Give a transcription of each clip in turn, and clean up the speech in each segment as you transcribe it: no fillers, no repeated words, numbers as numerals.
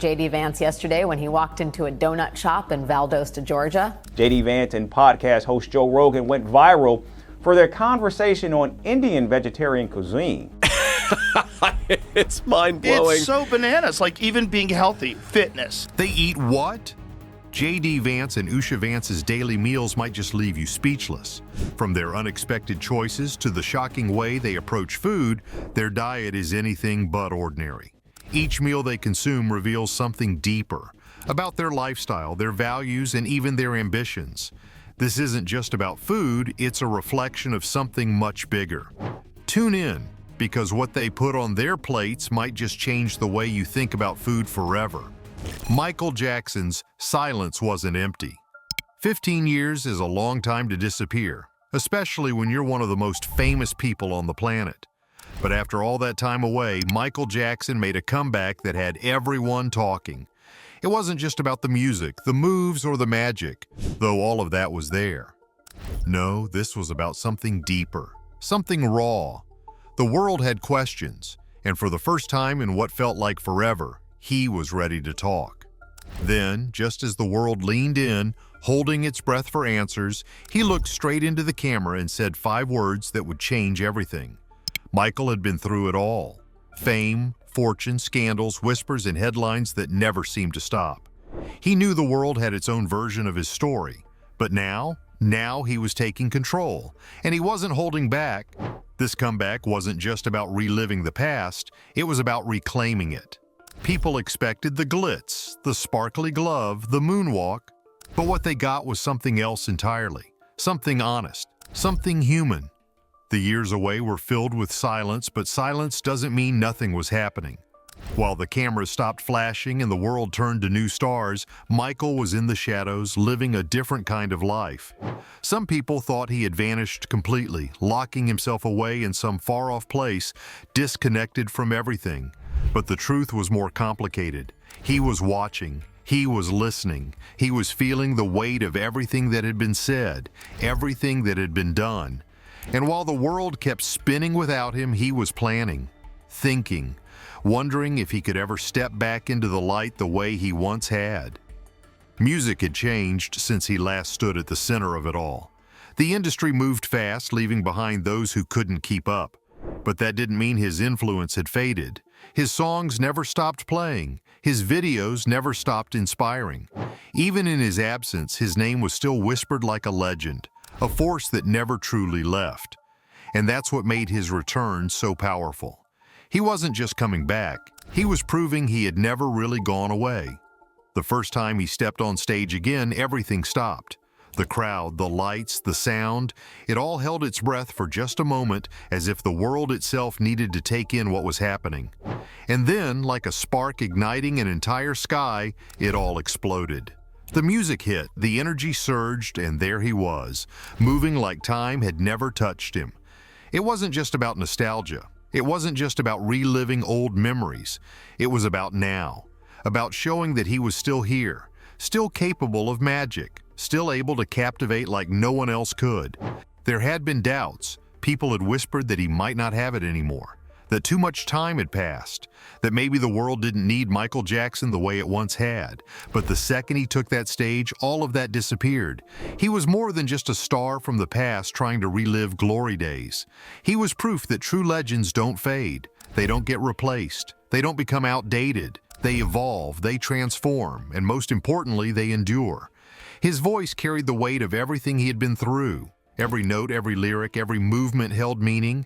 J.D. Vance yesterday when he walked into a donut shop in Valdosta, Georgia. J.D. Vance and podcast host Joe Rogan went viral for their conversation on Indian vegetarian cuisine. It's mind-blowing. It's so bananas, like even being healthy, fitness. They eat what? J.D. Vance and Usha Vance's daily meals might just leave you speechless. From their unexpected choices to the shocking way they approach food, their diet is anything but ordinary. Each meal they consume reveals something deeper about their lifestyle, their values, and even their ambitions. This isn't just about food, it's a reflection of something much bigger. Tune in, because what they put on their plates might just change the way you think about food forever. Michael Jackson's silence wasn't empty. 15 years is a long time to disappear, especially when you're one of the most famous people on the planet. But after all that time away, Michael Jackson made a comeback that had everyone talking. It wasn't just about the music, the moves, or the magic, though all of that was there. No, this was about something deeper, something raw. The world had questions, and for the first time in what felt like forever, he was ready to talk. Then, just as the world leaned in, holding its breath for answers, he looked straight into the camera and said 5 words that would change everything. Michael had been through it all. Fame, fortune, scandals, whispers, and headlines that never seemed to stop. He knew the world had its own version of his story. But now he was taking control, and he wasn't holding back. This comeback wasn't just about reliving the past, it was about reclaiming it. People expected the glitz, the sparkly glove, the moonwalk, but what they got was something else entirely. Something honest, something human. The years away were filled with silence, but silence doesn't mean nothing was happening. While the cameras stopped flashing and the world turned to new stars, Michael was in the shadows, living a different kind of life. Some people thought he had vanished completely, locking himself away in some far-off place, disconnected from everything. But the truth was more complicated. He was watching. He was listening. He was feeling the weight of everything that had been said, everything that had been done. And while the world kept spinning without him, he was planning, thinking, wondering if he could ever step back into the light the way he once had. Music had changed since he last stood at the center of it all. The industry moved fast, leaving behind those who couldn't keep up. But that didn't mean his influence had faded. His songs never stopped playing. His videos never stopped inspiring. Even in his absence, his name was still whispered like a legend, a force that never truly left. And that's what made his return so powerful. He wasn't just coming back, he was proving he had never really gone away. The first time he stepped on stage again, everything stopped. The crowd, the lights, the sound, it all held its breath for just a moment, as if the world itself needed to take in what was happening. And then, like a spark igniting an entire sky, it all exploded. The music hit, the energy surged, and there he was, moving like time had never touched him. It wasn't just about nostalgia. It wasn't just about reliving old memories. It was about now, about showing that he was still here, still capable of magic, still able to captivate like no one else could. There had been doubts. People had whispered that he might not have it anymore, that too much time had passed, that maybe the world didn't need Michael Jackson the way it once had. But the second he took that stage, all of that disappeared. He was more than just a star from the past trying to relive glory days. He was proof that true legends don't fade. They don't get replaced. They don't become outdated. They evolve, they transform, and most importantly, they endure. His voice carried the weight of everything he had been through. Every note, every lyric, every movement held meaning.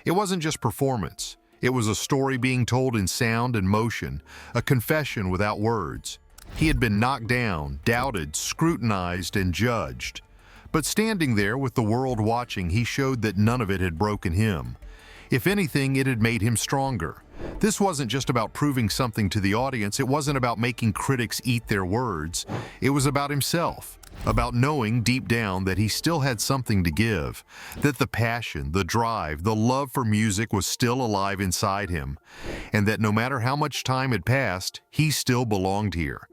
It wasn't just performance. It was a story being told in sound and motion, a confession without words. He had been knocked down, doubted, scrutinized, and judged. But standing there with the world watching, he showed that none of it had broken him. If anything, it had made him stronger. This wasn't just about proving something to the audience. It wasn't about making critics eat their words. It was about himself, about knowing deep down that he still had something to give, that the passion, the drive, the love for music was still alive inside him, and that no matter how much time had passed, he still belonged here.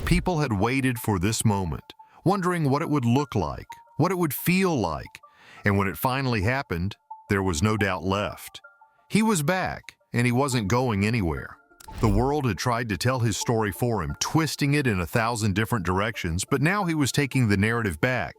People had waited for this moment, wondering what it would look like, what it would feel like, and when it finally happened, there was no doubt left. He was back, and he wasn't going anywhere. The world had tried to tell his story for him, twisting it in 1,000 different directions, but now he was taking the narrative back,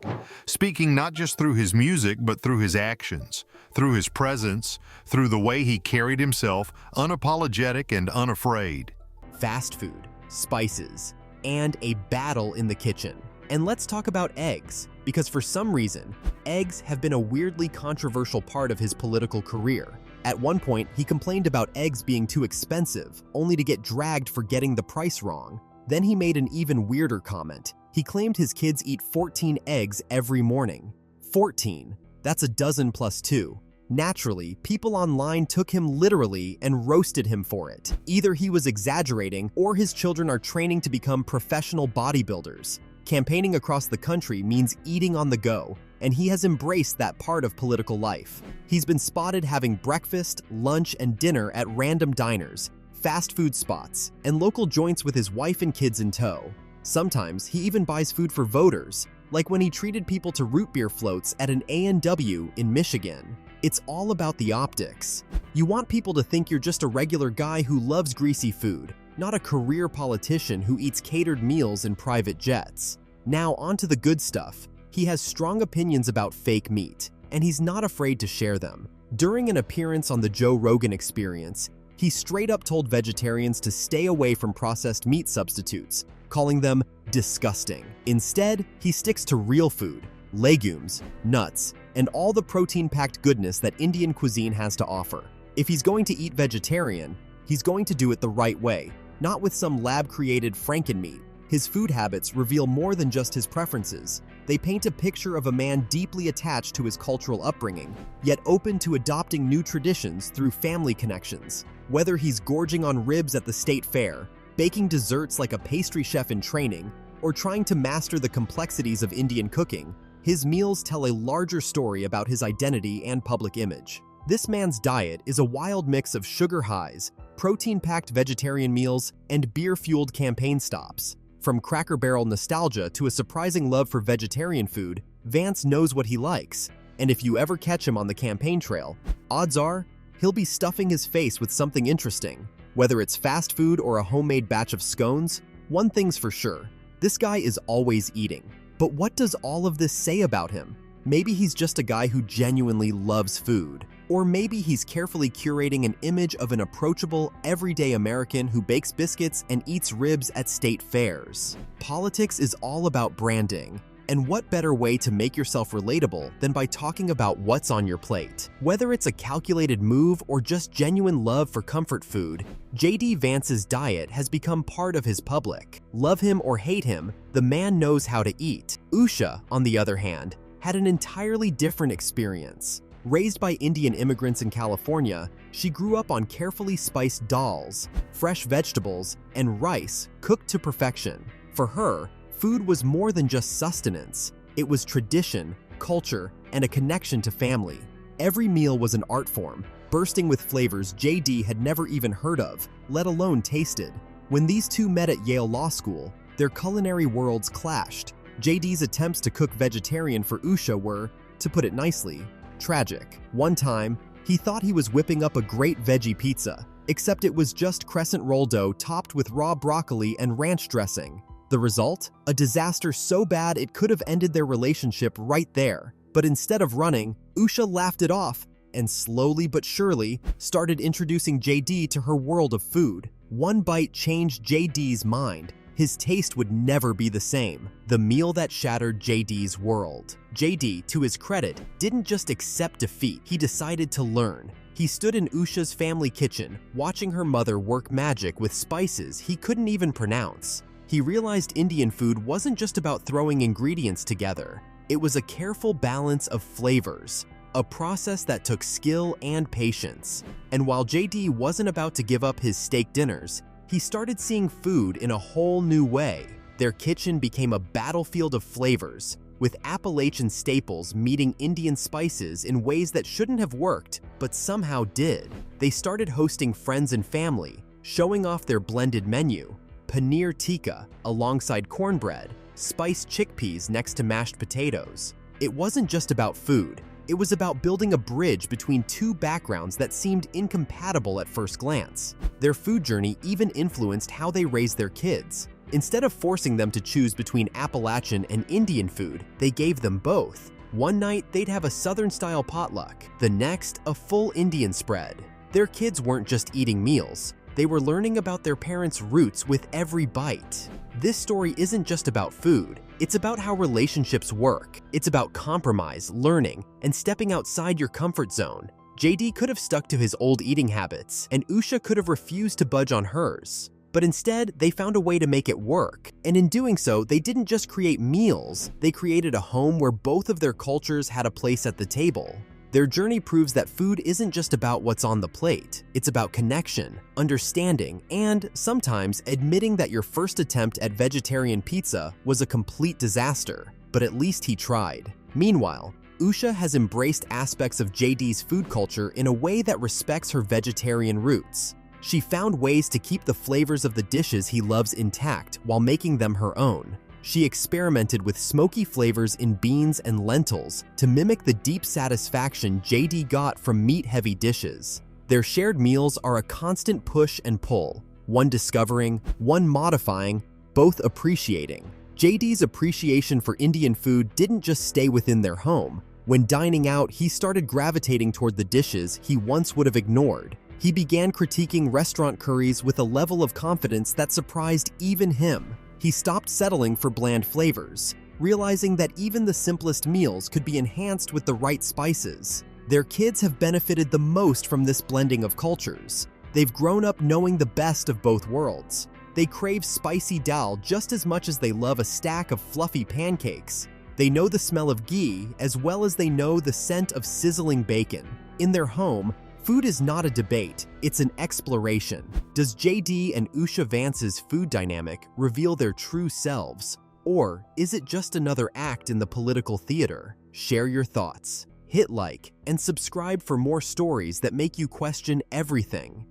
speaking not just through his music, but through his actions, through his presence, through the way he carried himself, unapologetic and unafraid. Fast food, spices, and a battle in the kitchen. And let's talk about eggs, because for some reason, eggs have been a weirdly controversial part of his political career. At one point, he complained about eggs being too expensive, only to get dragged for getting the price wrong. Then he made an even weirder comment. He claimed his kids eat 14 eggs every morning. 14. That's a dozen plus 2. Naturally, people online took him literally and roasted him for it. Either he was exaggerating or his children are training to become professional bodybuilders. Campaigning across the country means eating on the go, and he has embraced that part of political life. He's been spotted having breakfast, lunch, and dinner at random diners, fast food spots, and local joints with his wife and kids in tow. Sometimes he even buys food for voters, like when he treated people to root beer floats at an A&W in Michigan. It's all about the optics. You want people to think you're just a regular guy who loves greasy food, not a career politician who eats catered meals in private jets. Now on to the good stuff. He has strong opinions about fake meat, and he's not afraid to share them. During an appearance on the Joe Rogan Experience, he straight up told vegetarians to stay away from processed meat substitutes, calling them disgusting. Instead, he sticks to real food, legumes, nuts, and all the protein-packed goodness that Indian cuisine has to offer. If he's going to eat vegetarian, he's going to do it the right way, not with some lab-created frankenmeat. His food habits reveal more than just his preferences. They paint a picture of a man deeply attached to his cultural upbringing, yet open to adopting new traditions through family connections. Whether he's gorging on ribs at the state fair, baking desserts like a pastry chef in training, or trying to master the complexities of Indian cooking, his meals tell a larger story about his identity and public image. This man's diet is a wild mix of sugar highs, protein-packed vegetarian meals, and beer-fueled campaign stops. From Cracker Barrel nostalgia to a surprising love for vegetarian food, Vance knows what he likes, and if you ever catch him on the campaign trail, odds are he'll be stuffing his face with something interesting. Whether it's fast food or a homemade batch of scones, one thing's for sure, this guy is always eating. But what does all of this say about him? Maybe he's just a guy who genuinely loves food. Or maybe he's carefully curating an image of an approachable, everyday American who bakes biscuits and eats ribs at state fairs. Politics is all about branding. And what better way to make yourself relatable than by talking about what's on your plate? Whether it's a calculated move or just genuine love for comfort food, JD Vance's diet has become part of his public. Love him or hate him, the man knows how to eat. Usha, on the other hand, had an entirely different experience. Raised by Indian immigrants in California, she grew up on carefully spiced dals, fresh vegetables, and rice cooked to perfection. For her, food was more than just sustenance. It was tradition, culture, and a connection to family. Every meal was an art form, bursting with flavors JD had never even heard of, let alone tasted. When these two met at Yale Law School, their culinary worlds clashed. JD's attempts to cook vegetarian for Usha were, to put it nicely, tragic. One time, he thought he was whipping up a great veggie pizza, except it was just crescent roll dough topped with raw broccoli and ranch dressing. The result? A disaster so bad it could have ended their relationship right there. But instead of running, Usha laughed it off and slowly but surely started introducing JD to her world of food. One bite changed JD's mind. His taste would never be the same. The meal that shattered JD's world. JD, to his credit, didn't just accept defeat, he decided to learn. He stood in Usha's family kitchen, watching her mother work magic with spices he couldn't even pronounce. He realized Indian food wasn't just about throwing ingredients together. It was a careful balance of flavors, a process that took skill and patience. And while JD wasn't about to give up his steak dinners, he started seeing food in a whole new way. Their kitchen became a battlefield of flavors, with Appalachian staples meeting Indian spices in ways that shouldn't have worked, but somehow did. They started hosting friends and family, showing off their blended menu: paneer tikka alongside cornbread, spiced chickpeas next to mashed potatoes. It wasn't just about food, It was about building a bridge between two backgrounds that seemed incompatible at first glance. Their food journey even influenced how they raised their kids. Instead of forcing them to choose between Appalachian and Indian food, they gave them both. One night, they'd have a Southern-style potluck. The next, a full Indian spread. Their kids weren't just eating meals. They were learning about their parents' roots with every bite. This story isn't just about food. It's about how relationships work. It's about compromise, learning, and stepping outside your comfort zone. JD could have stuck to his old eating habits, and Usha could have refused to budge on hers. But instead, they found a way to make it work. And in doing so, they didn't just create meals, they created a home where both of their cultures had a place at the table. Their journey proves that food isn't just about what's on the plate. It's about connection, understanding, and sometimes admitting that your first attempt at vegetarian pizza was a complete disaster. But at least he tried. Meanwhile, Usha has embraced aspects of JD's food culture in a way that respects her vegetarian roots. She found ways to keep the flavors of the dishes he loves intact while making them her own. She experimented with smoky flavors in beans and lentils to mimic the deep satisfaction JD got from meat-heavy dishes. Their shared meals are a constant push and pull, one discovering, one modifying, both appreciating. JD's appreciation for Indian food didn't just stay within their home. When dining out, he started gravitating toward the dishes he once would have ignored. He began critiquing restaurant curries with a level of confidence that surprised even him. He stopped settling for bland flavors, realizing that even the simplest meals could be enhanced with the right spices. Their kids have benefited the most from this blending of cultures. They've grown up knowing the best of both worlds. They crave spicy dal just as much as they love a stack of fluffy pancakes. They know the smell of ghee as well as they know the scent of sizzling bacon. In their home, food is not a debate, it's an exploration. Does JD and Usha Vance's food dynamic reveal their true selves? Or is it just another act in the political theater? Share your thoughts. Hit like and subscribe for more stories that make you question everything.